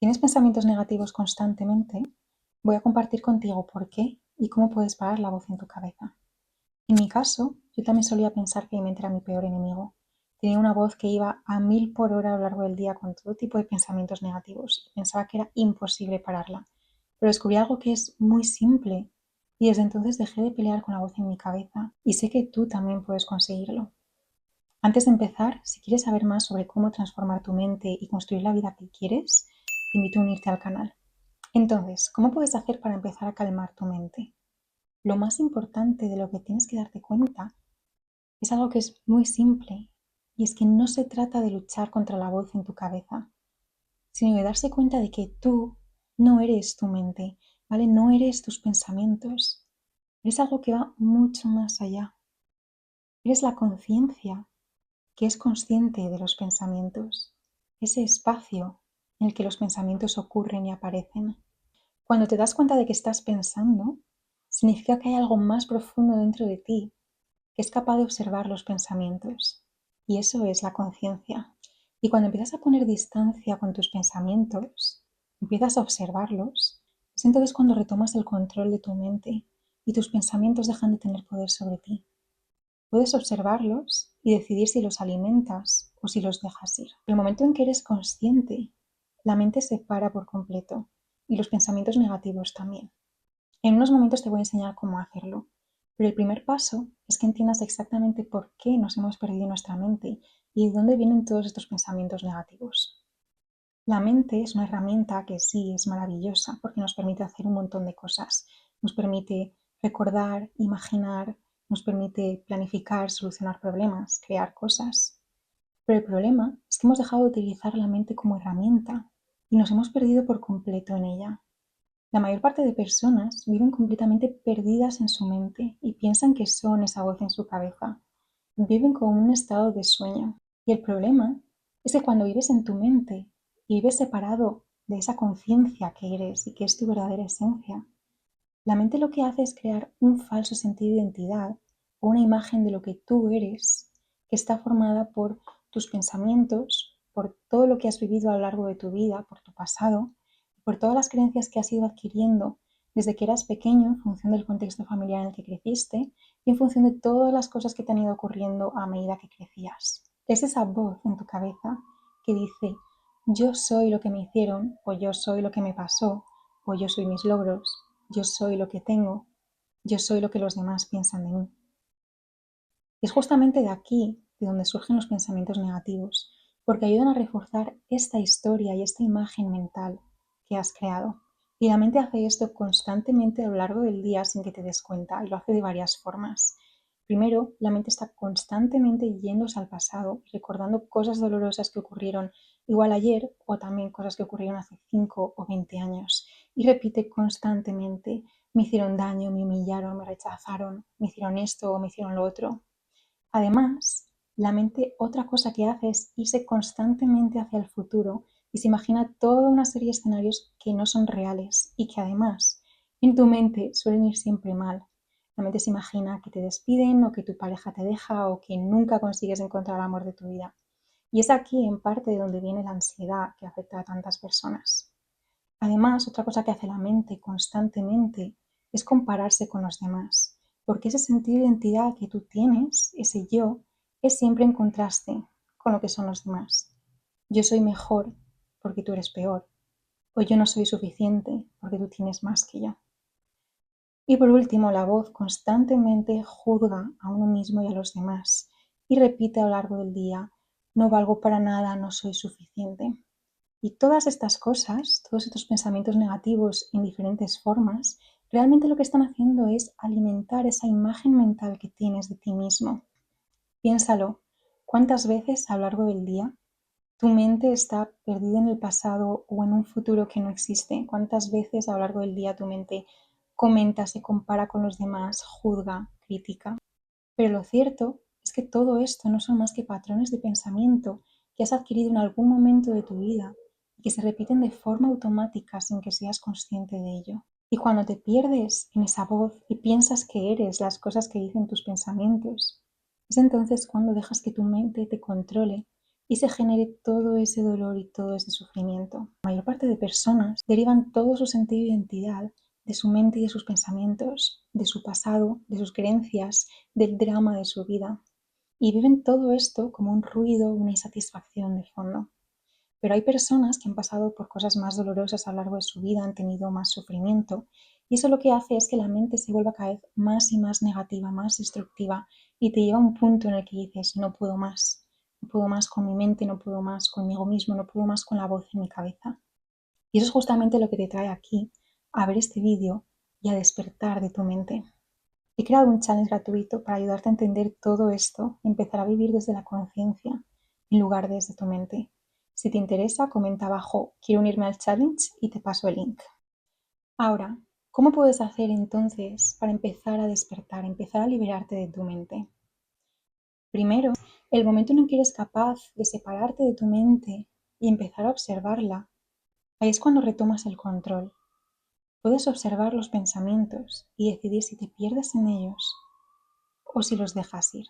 ¿Tienes pensamientos negativos constantemente? Voy a compartir contigo por qué y cómo puedes parar la voz en tu cabeza. En mi caso, yo también solía pensar que mi mente era mi peor enemigo. Tenía una voz que iba a 1000 por hora a lo largo del día con todo tipo de pensamientos negativos y pensaba que era imposible pararla. Pero descubrí algo que es muy simple y desde entonces dejé de pelear con la voz en mi cabeza y sé que tú también puedes conseguirlo. Antes de empezar, si quieres saber más sobre cómo transformar tu mente y construir la vida que quieres, te invito a unirte al canal. Entonces, ¿cómo puedes hacer para empezar a calmar tu mente? Lo más importante de lo que tienes que darte cuenta es algo que es muy simple y es que no se trata de luchar contra la voz en tu cabeza, sino de darse cuenta de que tú no eres tu mente, ¿vale? No eres tus pensamientos. Eres algo que va mucho más allá. Eres la conciencia que es consciente de los pensamientos, ese espacio en el que los pensamientos ocurren y aparecen. Cuando te das cuenta de que estás pensando, significa que hay algo más profundo dentro de ti que es capaz de observar los pensamientos. Y eso es la conciencia. Y cuando empiezas a poner distancia con tus pensamientos, empiezas a observarlos, es entonces cuando retomas el control de tu mente y tus pensamientos dejan de tener poder sobre ti. Puedes observarlos y decidir si los alimentas o si los dejas ir. El momento en que eres consciente, la mente se para por completo y los pensamientos negativos también. En unos momentos te voy a enseñar cómo hacerlo, pero el primer paso es que entiendas exactamente por qué nos hemos perdido nuestra mente y de dónde vienen todos estos pensamientos negativos. La mente es una herramienta que sí es maravillosa porque nos permite hacer un montón de cosas. Nos permite recordar, imaginar, nos permite planificar, solucionar problemas, crear cosas. Pero el problema es que hemos dejado de utilizar la mente como herramienta y nos hemos perdido por completo en ella. La mayor parte de personas viven completamente perdidas en su mente y piensan que son esa voz en su cabeza. Viven con un estado de sueño. Y el problema es que cuando vives en tu mente y vives separado de esa conciencia que eres y que es tu verdadera esencia, la mente lo que hace es crear un falso sentido de identidad o una imagen de lo que tú eres que está formada por tus pensamientos, por todo lo que has vivido a lo largo de tu vida, por tu pasado, por todas las creencias que has ido adquiriendo desde que eras pequeño en función del contexto familiar en el que creciste y en función de todas las cosas que te han ido ocurriendo a medida que crecías. Es esa voz en tu cabeza que dice, yo soy lo que me hicieron, o yo soy lo que me pasó, o yo soy mis logros, yo soy lo que tengo, yo soy lo que los demás piensan de mí. Y es justamente de aquí de donde surgen los pensamientos negativos, porque ayudan a reforzar esta historia y esta imagen mental que has creado. Y la mente hace esto constantemente a lo largo del día sin que te des cuenta, y lo hace de varias formas. Primero, la mente está constantemente yéndose al pasado, recordando cosas dolorosas que ocurrieron igual ayer o también cosas que ocurrieron hace 5 o 20 años. Y repite constantemente, me hicieron daño, me humillaron, me rechazaron, me hicieron esto o me hicieron lo otro. Además, la mente otra cosa que hace es irse constantemente hacia el futuro y se imagina toda una serie de escenarios que no son reales y que además en tu mente suelen ir siempre mal. La mente se imagina que te despiden o que tu pareja te deja o que nunca consigues encontrar el amor de tu vida. Y es aquí en parte de donde viene la ansiedad que afecta a tantas personas. Además, otra cosa que hace la mente constantemente es compararse con los demás, porque ese sentido de identidad que tú tienes, ese yo, es siempre en contraste con lo que son los demás. Yo soy mejor porque tú eres peor, o yo no soy suficiente porque tú tienes más que yo. Y por último, la voz constantemente juzga a uno mismo y a los demás y repite a lo largo del día, no valgo para nada, no soy suficiente. Y todas estas cosas, todos estos pensamientos negativos en diferentes formas, realmente lo que están haciendo es alimentar esa imagen mental que tienes de ti mismo. Piénsalo, ¿cuántas veces a lo largo del día tu mente está perdida en el pasado o en un futuro que no existe? ¿Cuántas veces a lo largo del día tu mente comenta, se compara con los demás, juzga, critica? Pero lo cierto es que todo esto no son más que patrones de pensamiento que has adquirido en algún momento de tu vida y que se repiten de forma automática sin que seas consciente de ello. Y cuando te pierdes en esa voz y piensas que eres las cosas que dicen tus pensamientos, es entonces cuando dejas que tu mente te controle y se genere todo ese dolor y todo ese sufrimiento. La mayor parte de personas derivan todo su sentido de identidad de su mente y de sus pensamientos, de su pasado, de sus creencias, del drama de su vida. Y viven todo esto como un ruido, una insatisfacción de fondo. Pero hay personas que han pasado por cosas más dolorosas a lo largo de su vida, han tenido más sufrimiento, y eso lo que hace es que la mente se vuelva cada vez más y más negativa, más destructiva, y te lleva a un punto en el que dices, no puedo más. No puedo más con mi mente, no puedo más conmigo mismo, no puedo más con la voz en mi cabeza. Y eso es justamente lo que te trae aquí, a ver este vídeo y a despertar de tu mente. He creado un challenge gratuito para ayudarte a entender todo esto y empezar a vivir desde la conciencia en lugar de desde tu mente. Si te interesa, comenta abajo quiero unirme al challenge y te paso el link. Ahora, ¿cómo puedes hacer entonces para empezar a despertar, empezar a liberarte de tu mente? Primero, el momento en el que eres capaz de separarte de tu mente y empezar a observarla, ahí es cuando retomas el control. Puedes observar los pensamientos y decidir si te pierdes en ellos o si los dejas ir.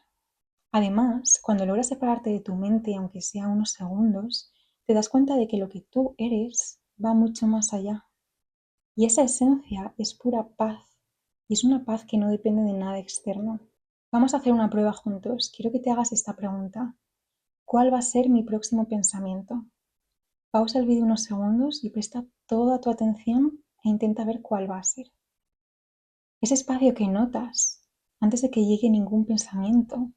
Además, cuando logras separarte de tu mente, aunque sea unos segundos, te das cuenta de que lo que tú eres va mucho más allá. Y esa esencia es pura paz. Y es una paz que no depende de nada externo. Vamos a hacer una prueba juntos. Quiero que te hagas esta pregunta. ¿Cuál va a ser mi próximo pensamiento? Pausa el vídeo unos segundos y presta toda tu atención e intenta ver cuál va a ser. Ese espacio que notas antes de que llegue ningún pensamiento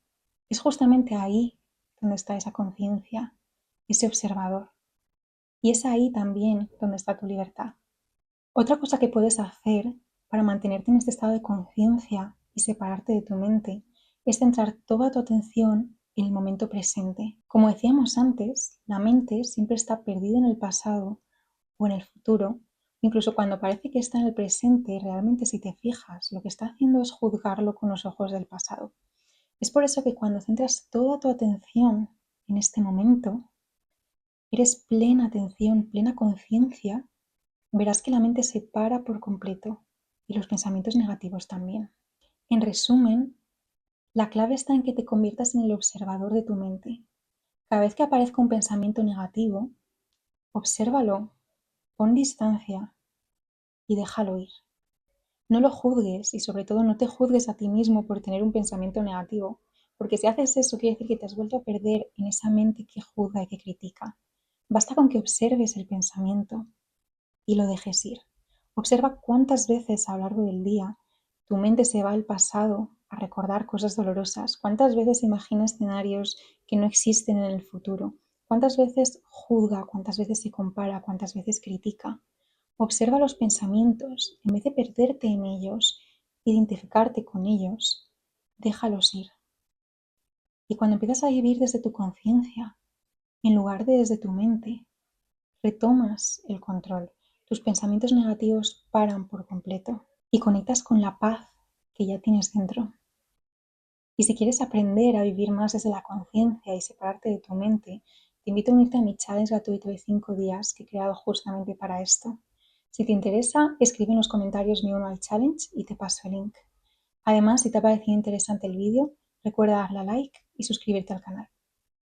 es justamente ahí donde está esa conciencia, ese observador. Y es ahí también donde está tu libertad. Otra cosa que puedes hacer para mantenerte en este estado de conciencia y separarte de tu mente es centrar toda tu atención en el momento presente. Como decíamos antes, la mente siempre está perdida en el pasado o en el futuro. Incluso cuando parece que está en el presente, realmente si te fijas, lo que está haciendo es juzgarlo con los ojos del pasado. Es por eso que cuando centras toda tu atención en este momento, eres plena atención, plena conciencia, verás que la mente se para por completo y los pensamientos negativos también. En resumen, la clave está en que te conviertas en el observador de tu mente. Cada vez que aparezca un pensamiento negativo, obsérvalo, pon distancia y déjalo ir. No lo juzgues y sobre todo no te juzgues a ti mismo por tener un pensamiento negativo, porque si haces eso quiere decir que te has vuelto a perder en esa mente que juzga y que critica. Basta con que observes el pensamiento y lo dejes ir. Observa cuántas veces a lo largo del día tu mente se va al pasado a recordar cosas dolorosas, cuántas veces imagina escenarios que no existen en el futuro, cuántas veces juzga, cuántas veces se compara, cuántas veces critica. Observa los pensamientos, en vez de perderte en ellos, identificarte con ellos, déjalos ir. Y cuando empiezas a vivir desde tu conciencia, en lugar de desde tu mente, retomas el control. Tus pensamientos negativos paran por completo y conectas con la paz que ya tienes dentro. Y si quieres aprender a vivir más desde la conciencia y separarte de tu mente, te invito a unirte a mi challenge gratuito de 5 días que he creado justamente para esto. Si te interesa, escribe en los comentarios me uno al challenge y te paso el link. Además, si te ha parecido interesante el vídeo, recuerda darle a like y suscribirte al canal.